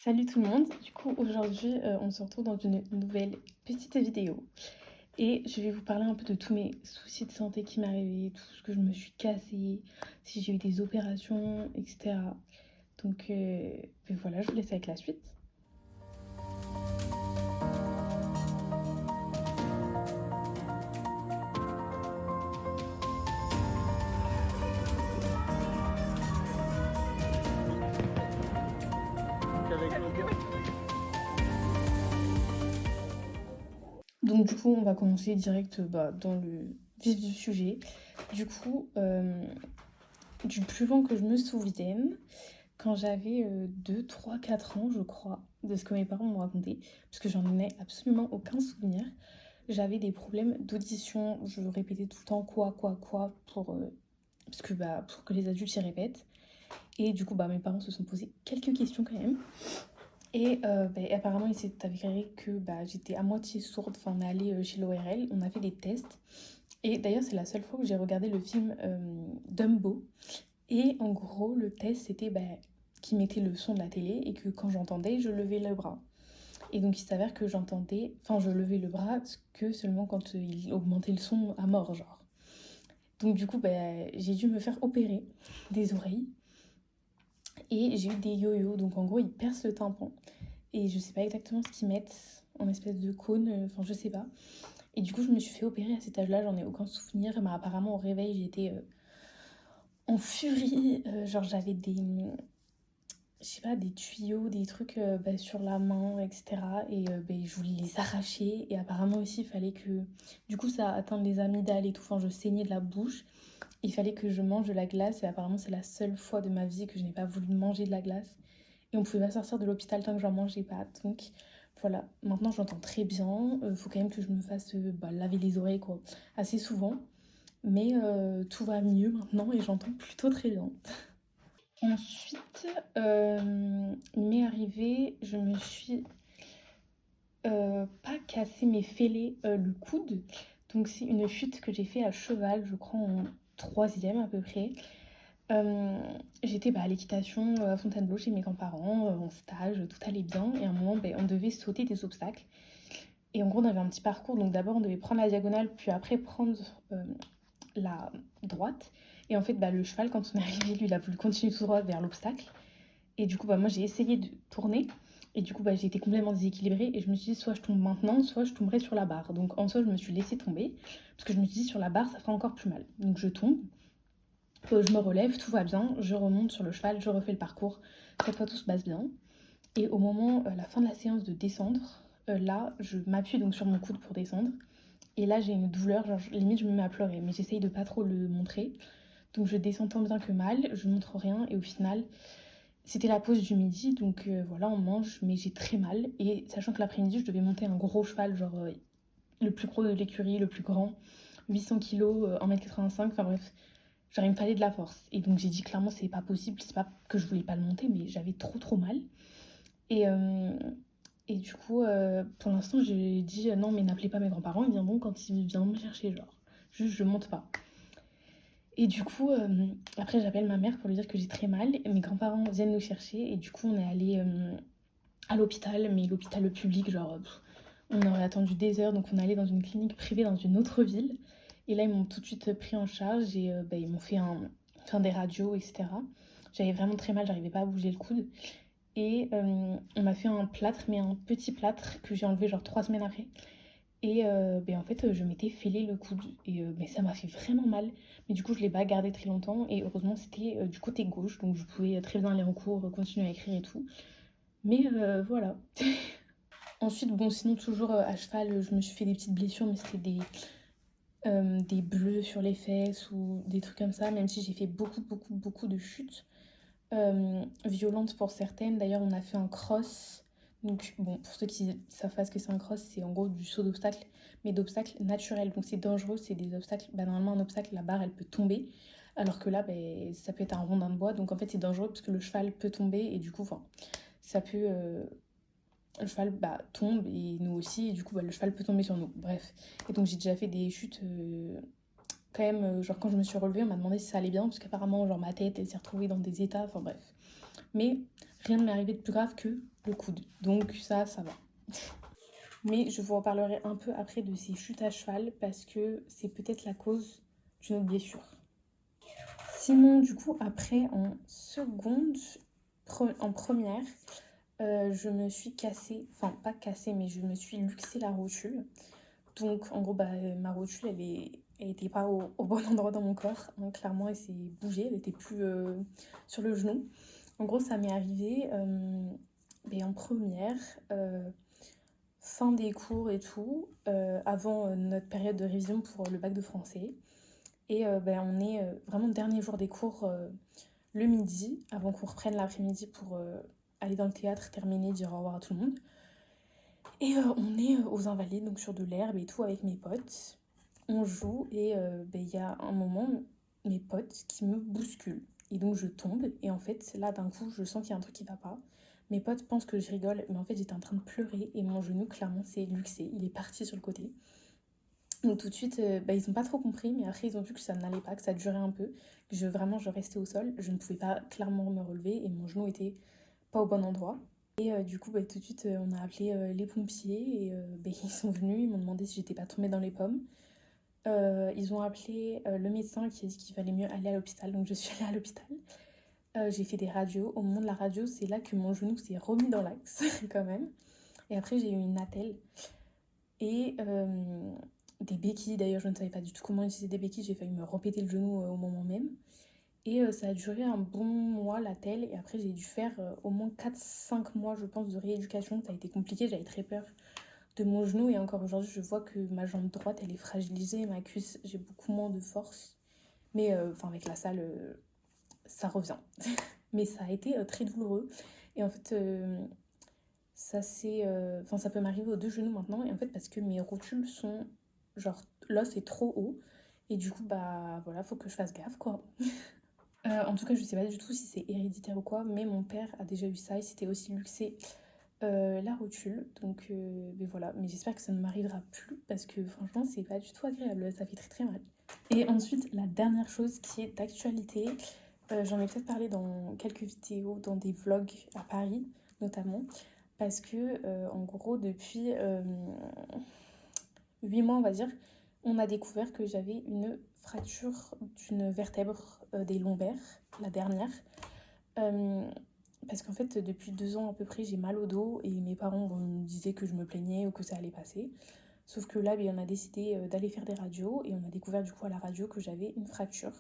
Salut tout le monde, du coup aujourd'hui on se retrouve dans une nouvelle petite vidéo et je vais vous parler un peu de tous mes soucis de santé qui m'arrivaient, tout ce que je me suis cassée, si j'ai eu des opérations, etc. Donc ben voilà, je vous laisse avec la suite. Donc du coup on va commencer direct dans le vif du sujet. Du coup, du plus loin que je me souvienne, quand j'avais 2, 3, 4 ans je crois, de ce que mes parents m'ont raconté, parce que j'en ai absolument aucun souvenir. J'avais des problèmes d'audition, je répétais tout le temps quoi pour que les adultes y répètent. Et du coup, mes parents se sont posé quelques questions quand même. Et apparemment, il s'est avéré que j'étais à moitié sourde. Enfin, on est allé chez l'ORL, on a fait des tests. Et d'ailleurs, c'est la seule fois que j'ai regardé le film Dumbo. Et en gros, le test, c'était qui mettait le son de la télé et que quand j'entendais, je levais le bras. Et donc, il s'avère que je levais le bras que seulement quand il augmentait le son à mort, genre. Donc, du coup, j'ai dû me faire opérer des oreilles et j'ai eu des yo-yo. Donc, en gros, ils percent le tympan et je sais pas exactement ce qu'ils mettent en espèce de cône, enfin, je sais pas. Et du coup, je me suis fait opérer à cet âge-là, j'en ai aucun souvenir. Mais apparemment, au réveil, j'étais en furie. Genre, j'avais je sais pas, des tuyaux, des trucs sur la main, etc. Et je voulais les arracher. Et apparemment aussi, il fallait que... Du coup, ça atteint les amygdales et tout. Enfin, je saignais de la bouche. Il fallait que je mange de la glace. Et apparemment, c'est la seule fois de ma vie que je n'ai pas voulu manger de la glace. Et on pouvait pas sortir de l'hôpital tant que j'en mangeais pas. Donc, voilà. Maintenant, j'entends très bien. Faut quand même que je me fasse laver les oreilles, quoi. Assez souvent. Mais tout va mieux maintenant et j'entends plutôt très bien. Ensuite, il m'est arrivé, je me suis pas cassé mais fêlé le coude. Donc c'est une chute que j'ai fait à cheval, je crois en troisième à peu près. Euh, J'étais à l'équitation à Fontainebleau chez mes grands-parents, en stage, tout allait bien. Et à un moment, on devait sauter des obstacles. Et en gros, on avait un petit parcours. Donc d'abord, on devait prendre la diagonale, puis après prendre la droite. Et en fait, le cheval, quand on est arrivé, lui, il a voulu continuer tout droit vers l'obstacle. Et du coup, moi, j'ai essayé de tourner. Et du coup, j'ai été complètement déséquilibrée. Et je me suis dit, soit je tombe maintenant, soit je tomberai sur la barre. Donc, en soi, je me suis laissée tomber. Parce que je me suis dit, sur la barre, ça fera encore plus mal. Donc, je tombe. Je me relève, tout va bien. Je remonte sur le cheval, je refais le parcours. Cette fois, tout se passe bien. Et au moment, la fin de la séance de descendre, là, je m'appuie donc sur mon coude pour descendre. Et là, j'ai une douleur. Genre, limite, je me mets à pleurer. Mais j'essaye de pas trop le montrer. Donc, je descends tant bien que mal. Je montre rien. Et au final, c'était la pause du midi, donc voilà, on mange, mais j'ai très mal. Et sachant que l'après-midi, je devais monter un gros cheval, genre le plus gros de l'écurie, le plus grand, 800 kilos, 1m85, enfin bref, genre il me fallait de la force. Et donc j'ai dit clairement, c'est pas possible, c'est pas que je voulais pas le monter, mais j'avais trop mal. Et, euh, et du coup, pour l'instant, j'ai dit non, mais n'appelez pas mes grands-parents, ils viendront quand ils viendront me chercher, genre. Juste, je monte pas. Et du coup, après, j'appelle ma mère pour lui dire que j'ai très mal. Mes grands-parents viennent nous chercher et du coup, on est allé à l'hôpital, mais l'hôpital public, genre, on aurait attendu des heures. Donc, on est allé dans une clinique privée dans une autre ville. Et là, ils m'ont tout de suite pris en charge et ils m'ont fait des radios, etc. J'avais vraiment très mal, j'arrivais pas à bouger le coude. Et on m'a fait un plâtre, mais un petit plâtre que j'ai enlevé genre 3 semaines après. Et en fait, je m'étais fêlé le coude et mais ça m'a fait vraiment mal. Mais du coup, je l'ai pas gardé très longtemps et heureusement, c'était du côté gauche, donc je pouvais très bien aller en cours, continuer à écrire et tout. Mais voilà. Ensuite, bon, sinon, toujours à cheval, je me suis fait des petites blessures, mais c'était des bleus sur les fesses ou des trucs comme ça, même si j'ai fait beaucoup de chutes violentes pour certaines. D'ailleurs, on a fait un cross. Donc, bon, pour ceux qui savent pas ce que c'est un cross, c'est en gros du saut d'obstacle, mais d'obstacle naturel. Donc, c'est dangereux, c'est des obstacles. Normalement, un obstacle, la barre, elle peut tomber. Alors que là, ça peut être un rondin de bois. Donc, en fait, c'est dangereux parce que le cheval peut tomber et du coup, enfin, ça peut. Le cheval tombe et nous aussi, et du coup, le cheval peut tomber sur nous. Bref. Et donc, j'ai déjà fait des chutes. Quand même, genre quand je me suis relevée, on m'a demandé si ça allait bien, parce qu'apparemment, genre ma tête, elle s'est retrouvée dans des états, enfin bref. Mais rien ne m'est arrivé de plus grave que le coude. Donc ça va. Mais je vous reparlerai un peu après de ces chutes à cheval parce que c'est peut-être la cause d'une autre blessure. Sinon, du coup, après, en seconde, en première, je me suis cassée, enfin pas cassée, mais je me suis luxé la rotule. Donc, en gros, ma rotule, elle était pas au bon endroit dans mon corps. Hein, clairement, elle s'est bougée, elle était plus sur le genou. En gros, ça m'est arrivé en première, fin des cours et tout, avant notre période de révision pour le bac de français. Et on est vraiment le dernier jour des cours le midi, avant qu'on reprenne l'après-midi pour aller dans le théâtre, terminer, dire au revoir à tout le monde. Et on est aux Invalides, donc sur de l'herbe et tout, avec mes potes. On joue et il y a un moment, mes potes qui me bousculent. Et donc je tombe et en fait, là d'un coup, je sens qu'il y a un truc qui va pas. Mes potes pensent que je rigole, mais en fait, j'étais en train de pleurer et mon genou, clairement, s'est luxé. Il est parti sur le côté. Donc tout de suite, ils ont pas trop compris, mais après ils ont vu que ça n'allait pas, que ça durait un peu, que je restais au sol, je ne pouvais pas clairement me relever et mon genou était pas au bon endroit. Et du coup, tout de suite, on a appelé les pompiers et ils sont venus, ils m'ont demandé si j'étais pas tombée dans les pommes. Ils ont appelé le médecin qui a dit qu'il fallait mieux aller à l'hôpital, donc je suis allée à l'hôpital. J'ai fait des radios. Au moment de la radio, c'est là que mon genou s'est remis dans l'axe quand même. Et après, j'ai eu une attelle. Et des béquilles, d'ailleurs, je ne savais pas du tout comment utiliser des béquilles. J'ai failli me repéter le genou au moment même. Et ça a duré un bon mois, l'attelle. Et après, j'ai dû faire au moins 4-5 mois, je pense, de rééducation. Ça a été compliqué, j'avais très peur de mon genou. Et encore aujourd'hui, je vois que ma jambe droite, elle est fragilisée. Ma cuisse, j'ai beaucoup moins de force. Mais avec la salle, ça revient. Mais ça a été très douloureux. Et en fait, ça peut m'arriver aux deux genoux maintenant. Et en fait, parce que mes rotules sont, genre, l'os est trop haut. Et du coup, voilà, faut que je fasse gaffe, quoi. En tout cas, je sais pas du tout si c'est héréditaire ou quoi, mais mon père a déjà eu ça. Il s'était aussi luxé la rotule. Donc, voilà. Mais j'espère que ça ne m'arrivera plus parce que franchement, c'est pas du tout agréable. Ça fait très très mal. Et ensuite, la dernière chose qui est d'actualité, j'en ai peut-être parlé dans quelques vidéos, dans des vlogs à Paris notamment, parce que en gros, depuis 8 mois, on va dire, on a découvert que j'avais une fracture d'une vertèbre des lombaires, la dernière. Parce qu'en fait, depuis 2 ans à peu près, j'ai mal au dos et mes parents me disaient que je me plaignais ou que ça allait passer. Sauf que là, on a décidé d'aller faire des radios et on a découvert du coup à la radio que j'avais une fracture.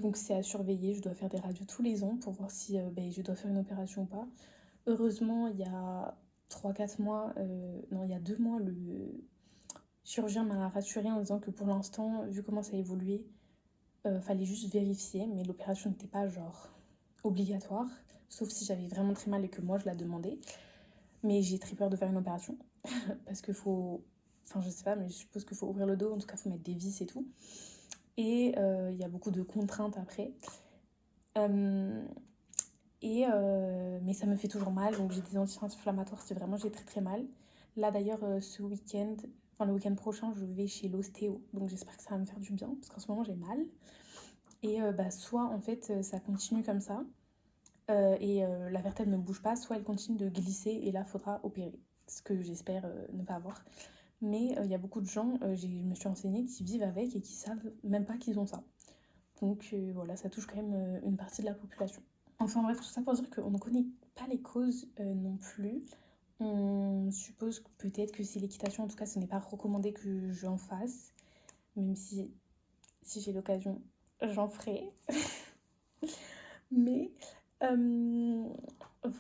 Donc c'est à surveiller, je dois faire des radios tous les ans pour voir si je dois faire une opération ou pas. Heureusement, il y a 3-4 mois, non, il y a 2 mois, le chirurgien m'a rassurée en disant que pour l'instant, vu comment ça a évolué, fallait juste vérifier, mais l'opération n'était pas genre obligatoire, sauf si j'avais vraiment très mal et que moi je la demandais. Mais j'ai très peur de faire une opération parce qu'il faut, enfin je sais pas, mais je suppose qu'il faut ouvrir le dos, en tout cas il faut mettre des vis et tout. Et il y a beaucoup de contraintes après. Mais ça me fait toujours mal, donc j'ai des anti-inflammatoires si vraiment j'ai très très mal. Là d'ailleurs, ce week-end, enfin le week-end prochain, je vais chez l'ostéo, donc j'espère que ça va me faire du bien, parce qu'en ce moment j'ai mal. Et soit en fait ça continue comme ça, et la vertèbre ne bouge pas, soit elle continue de glisser, et là faudra opérer, ce que j'espère ne pas avoir. Mais il y a beaucoup de gens, je me suis renseignée, qui vivent avec et qui savent même pas qu'ils ont ça. Donc voilà, ça touche quand même une partie de la population. Enfin bref, tout ça pour dire qu'on ne connaît pas les causes non plus. On suppose que peut-être que c'est l'équitation, en tout cas ce n'est pas recommandé que j'en fasse. Même si j'ai l'occasion, j'en ferai. Mais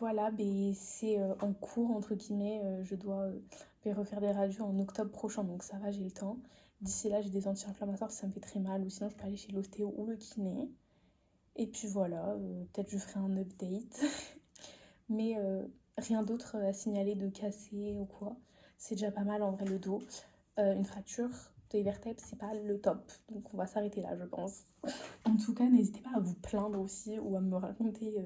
voilà, c'est en cours entre guillemets. Je dois refaire des radios en octobre prochain, donc ça va, j'ai le temps. D'ici là, j'ai des anti-inflammatoires si ça me fait très mal, ou sinon je peux aller chez l'ostéo ou le kiné. Et puis voilà, peut-être je ferai un update. Mais rien d'autre à signaler de cassé ou quoi. C'est déjà pas mal en vrai le dos. Une fracture des vertèbres, c'est pas le top. Donc on va s'arrêter là, je pense. En tout cas, n'hésitez pas à vous plaindre aussi ou à me raconter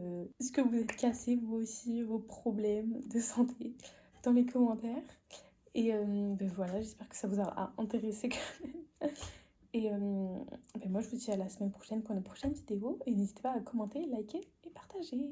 ce que vous êtes cassé, vous aussi, vos problèmes de santé dans les commentaires. Et voilà, j'espère que ça vous a intéressé quand même. Et moi, je vous dis à la semaine prochaine pour une prochaine vidéo. Et n'hésitez pas à commenter, liker et partager.